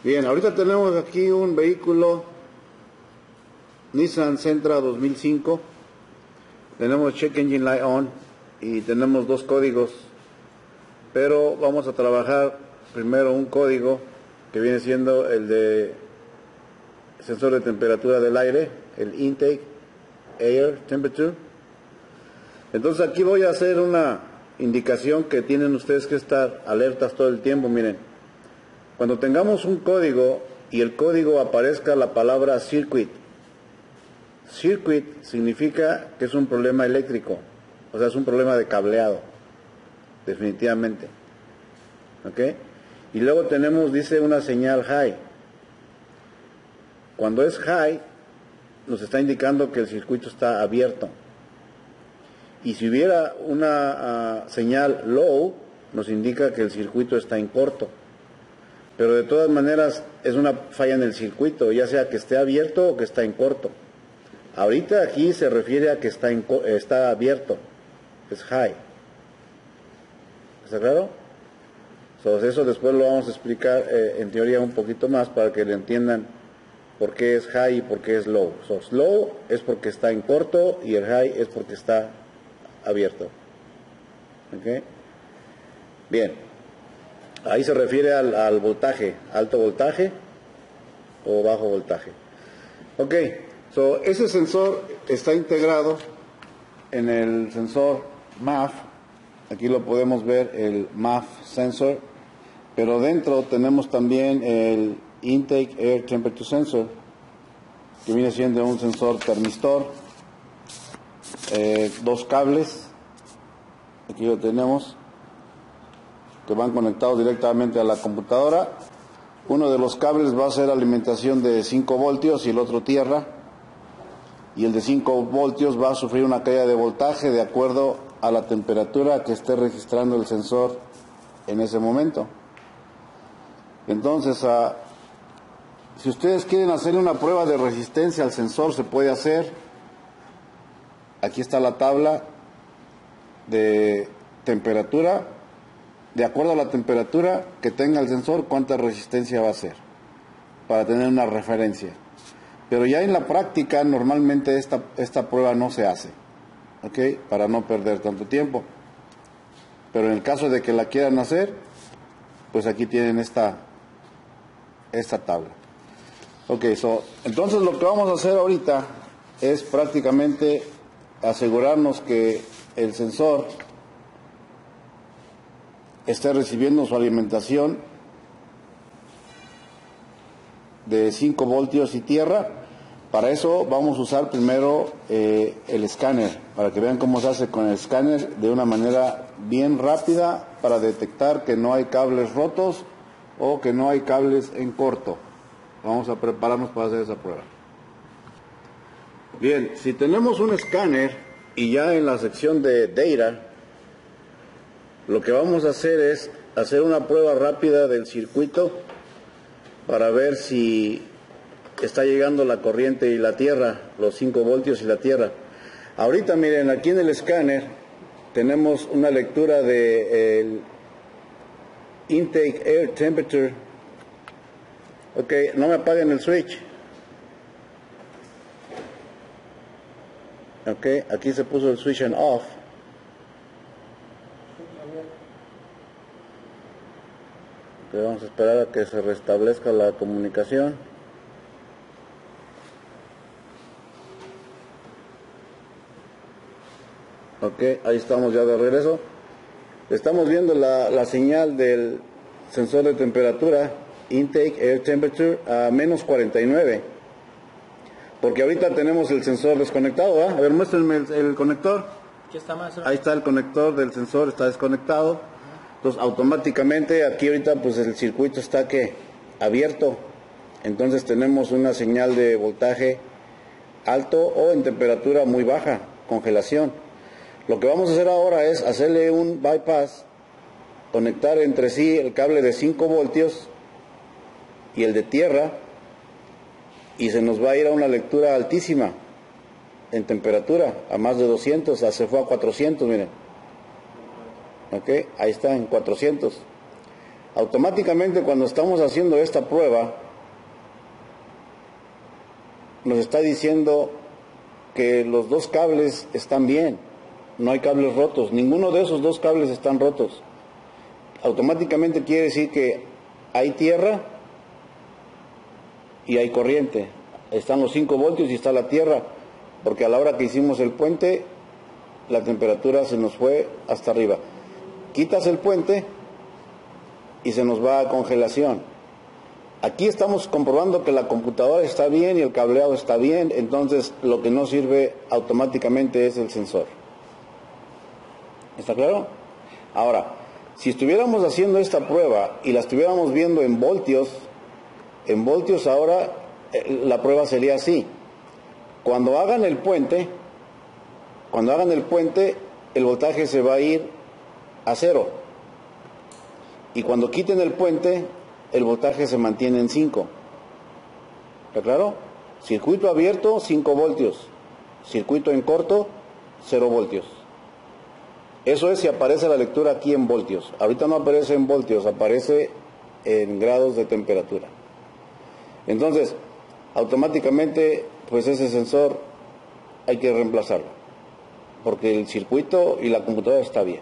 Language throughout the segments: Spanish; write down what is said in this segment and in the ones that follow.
Bien, ahorita tenemos aquí un vehículo Nissan Sentra 2005. Tenemos Check Engine Light On y tenemos dos códigos, pero vamos a trabajar primero un código que viene siendo el de sensor de temperatura del aire, el Intake Air Temperature. Entonces aquí voy a hacer una indicación que tienen ustedes que estar alertas todo el tiempo. Miren, cuando tengamos un código y el código aparezca la palabra circuit, circuit significa que es un problema eléctrico, o sea, es un problema de cableado, definitivamente. ¿Ok? Y luego tenemos, dice, una señal high. Cuando es high, nos está indicando que el circuito está abierto. Y si hubiera una señal low, nos indica que el circuito está en corto. Pero de todas maneras es una falla en el circuito, ya sea que esté abierto o que está en corto. Ahorita aquí se refiere a que está abierto, es high. ¿Está claro? Eso después lo vamos a explicar en teoría un poquito más para que le entiendan por qué es high y por qué es low. Low es porque está en corto y el high es porque está abierto. ¿Ok? Bien. Ahí se refiere al voltaje, alto voltaje o bajo voltaje. Ok, ese sensor está integrado en el sensor MAF. Aquí lo podemos ver, el MAF sensor, pero dentro tenemos también el Intake Air Temperature Sensor, que viene siendo un sensor termistor, dos cables, aquí lo tenemos, que van conectados directamente a la computadora. Uno de los cables va a ser alimentación de 5 voltios y el otro tierra, y el de 5 voltios va a sufrir una caída de voltaje de acuerdo a la temperatura que esté registrando el sensor en ese momento. Entonces, si ustedes quieren hacer una prueba de resistencia al sensor, se puede hacer. Aquí está la tabla de temperatura. De acuerdo a la temperatura que tenga el sensor, cuánta resistencia va a ser, para tener una referencia. Pero ya en la práctica, normalmente esta prueba no se hace, ¿ok? Para no perder tanto tiempo. Pero en el caso de que la quieran hacer, pues aquí tienen esta tabla. Ok, entonces lo que vamos a hacer ahorita es prácticamente asegurarnos que el sensor esté recibiendo su alimentación de 5 voltios y tierra. Para eso vamos a usar primero el escáner, para que vean cómo se hace con el escáner de una manera bien rápida para detectar que no hay cables rotos o que no hay cables en corto. Vamos a prepararnos para hacer esa prueba. Bien, si tenemos un escáner y ya en la sección de Data, lo que vamos a hacer es hacer una prueba rápida del circuito para ver si está llegando la corriente y la tierra, los 5 voltios y la tierra. Ahorita miren, aquí en el escáner tenemos una lectura del Intake Air Temperature. Ok, no me apaguen el switch. Ok, aquí se puso el switch en off. Vamos a esperar a que se restablezca la comunicación. Ok, ahí estamos ya de regreso. Estamos viendo la señal del sensor de temperatura, Intake Air Temperature, a menos 49. Porque ahorita tenemos el sensor desconectado, ¿verdad? A ver, muéstrenme el conector. Aquí está, maestro. Ahí está el conector del sensor, está desconectado. Entonces automáticamente aquí ahorita pues el circuito está abierto. Entonces tenemos una señal de voltaje alto o en temperatura muy baja, congelación. Lo que vamos a hacer ahora es hacerle un bypass, conectar entre sí el cable de 5 voltios y el de tierra, y se nos va a ir a una lectura altísima en temperatura, a más de 200, se fue a 400, miren. Ok, ahí está en 400. Automáticamente cuando estamos haciendo esta prueba, nos está diciendo que los dos cables están bien, no hay cables rotos, ninguno de esos dos cables están rotos. Automáticamente quiere decir que hay tierra y hay corriente, están los 5 voltios y está la tierra, porque a la hora que hicimos el puente, la temperatura se nos fue hasta arriba. Quitas el puente y se nos va a congelación. Aquí estamos comprobando que la computadora está bien y el cableado está bien, entonces lo que no sirve automáticamente es el sensor. ¿Está claro? Ahora, si estuviéramos haciendo esta prueba y la estuviéramos viendo en voltios ahora la prueba sería así. Cuando hagan el puente, el voltaje se va a ir a 0. Y cuando quiten el puente, el voltaje se mantiene en 5. ¿Está claro? Circuito abierto, 5 voltios. Circuito en corto, 0 voltios. Eso es si aparece la lectura aquí en voltios. Ahorita no aparece en voltios, aparece en grados de temperatura. Entonces, automáticamente, pues ese sensor hay que reemplazarlo, porque el circuito y la computadora está bien.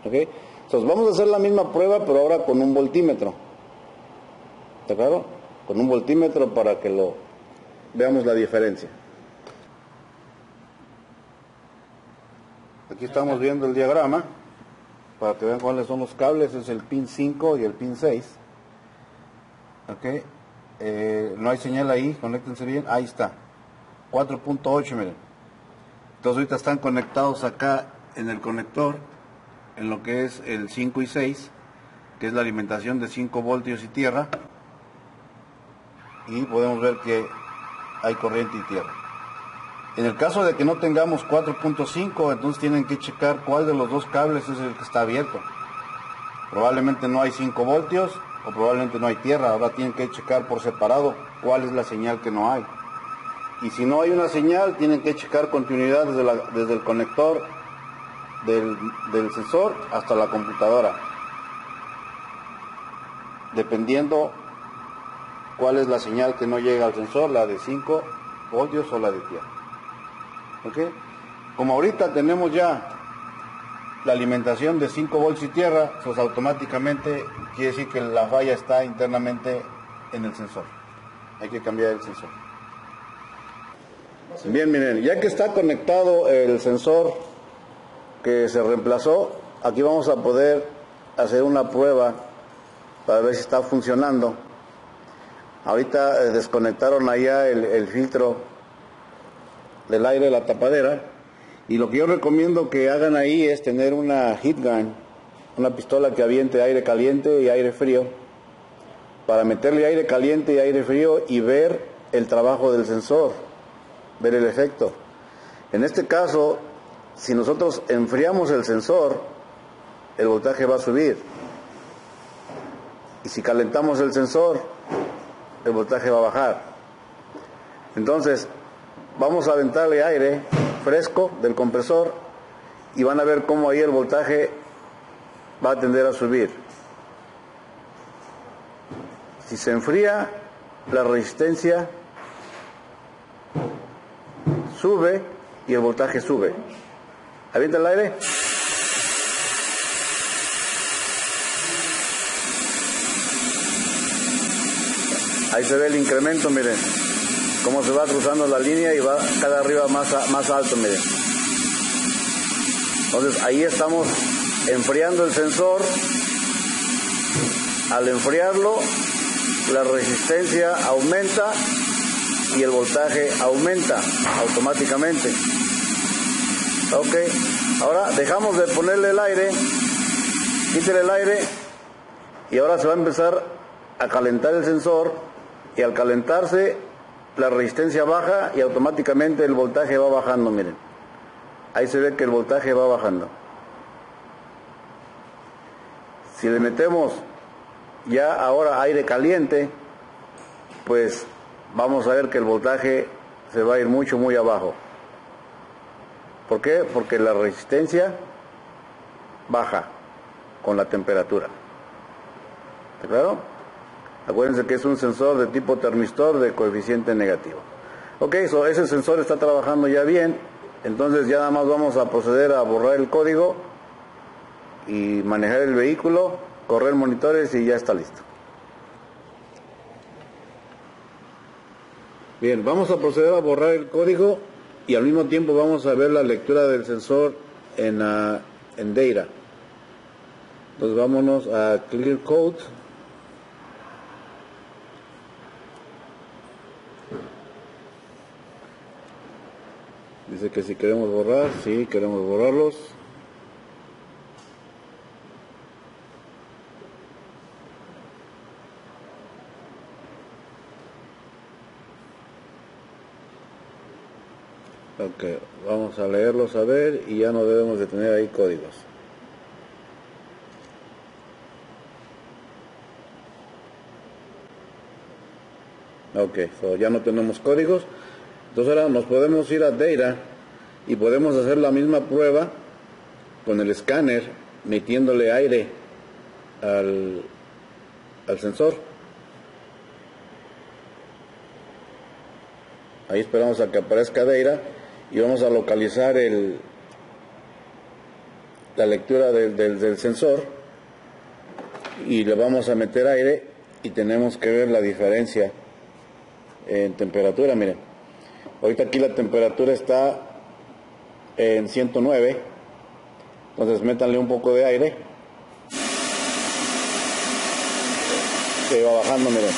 ¿Ok? Entonces vamos a hacer la misma prueba, pero ahora con un voltímetro. ¿Está claro? Con un voltímetro para que veamos la diferencia. Aquí estamos viendo el diagrama, para que vean cuáles son los cables. Es el pin 5 y el pin 6. ¿Ok? No hay señal ahí, conéctense bien. Ahí está, 4.8, miren. Entonces ahorita están conectados acá en el conector, en lo que es el 5 y 6, que es la alimentación de 5 voltios y tierra, y podemos ver que hay corriente y tierra. En el caso de que no tengamos 4.5, entonces tienen que checar cuál de los dos cables es el que está abierto. Probablemente no hay 5 voltios o probablemente no hay tierra. Ahora tienen que checar por separado cuál es la señal que no hay. Y si no hay una señal, tienen que checar continuidad desde el conector del sensor hasta la computadora, dependiendo cuál es la señal que no llega al sensor, la de 5 voltios o la de tierra. ¿Ok? Como ahorita tenemos ya la alimentación de 5 voltios y tierra, pues automáticamente quiere decir que la falla está internamente en el sensor. Hay que cambiar el sensor. Bien, miren, ya que está conectado el sensor que se reemplazó, aquí vamos a poder hacer una prueba para ver si está funcionando. Ahorita desconectaron allá el filtro del aire, la tapadera, y lo que yo recomiendo que hagan ahí es tener una heat gun, una pistola que aviente aire caliente y aire frío, para meterle aire caliente y aire frío y ver el trabajo del sensor, ver el efecto. En este caso, si nosotros enfriamos el sensor, el voltaje va a subir, y si calentamos el sensor, el voltaje va a bajar. Entonces vamos a aventarle aire fresco del compresor y van a ver cómo ahí el voltaje va a tender a subir. Si se enfría, la resistencia sube y el voltaje sube. Avienta el aire. Ahí se ve el incremento, miren, cómo se va cruzando la línea y va cada arriba más alto, miren. Entonces ahí estamos enfriando el sensor. Al enfriarlo, la resistencia aumenta y el voltaje aumenta automáticamente. Ok, ahora dejamos de ponerle el aire, quítale el aire y ahora se va a empezar a calentar el sensor, y al calentarse la resistencia baja y automáticamente el voltaje va bajando, miren. Ahí se ve que el voltaje va bajando. Si le metemos ya ahora aire caliente, pues vamos a ver que el voltaje se va a ir muy abajo. ¿Por qué? Porque la resistencia baja con la temperatura. ¿Está claro? Acuérdense que es un sensor de tipo termistor de coeficiente negativo. Ok, ese sensor está trabajando ya bien. Entonces ya nada más vamos a proceder a borrar el código y manejar el vehículo, correr monitores y ya está listo. Bien, vamos a proceder a borrar el código y al mismo tiempo vamos a ver la lectura del sensor en Data. Entonces vámonos a Clear Code. Dice que si queremos borrar, sí, queremos borrarlos. Ok, vamos a leerlos a ver y ya no debemos de tener ahí códigos. Ok, ya no tenemos códigos. Entonces ahora nos podemos ir a Data y podemos hacer la misma prueba con el escáner metiéndole aire al sensor. Ahí esperamos a que aparezca Data y vamos a localizar la lectura del sensor y le vamos a meter aire y tenemos que ver la diferencia en temperatura. Miren, ahorita aquí la temperatura está en 109, entonces métanle un poco de aire que va bajando. Miren,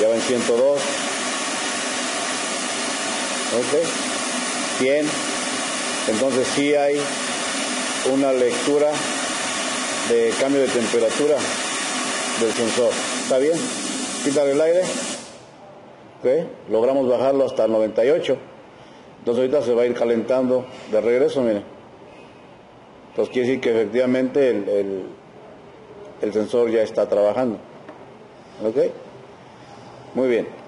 ya va en 102. Ok, bien. Entonces sí hay una lectura de cambio de temperatura del sensor. ¿Está bien? Quítale el aire. Ok, logramos bajarlo hasta el 98. Entonces ahorita se va a ir calentando de regreso, miren. Entonces quiere decir que efectivamente el sensor ya está trabajando. Ok, muy bien.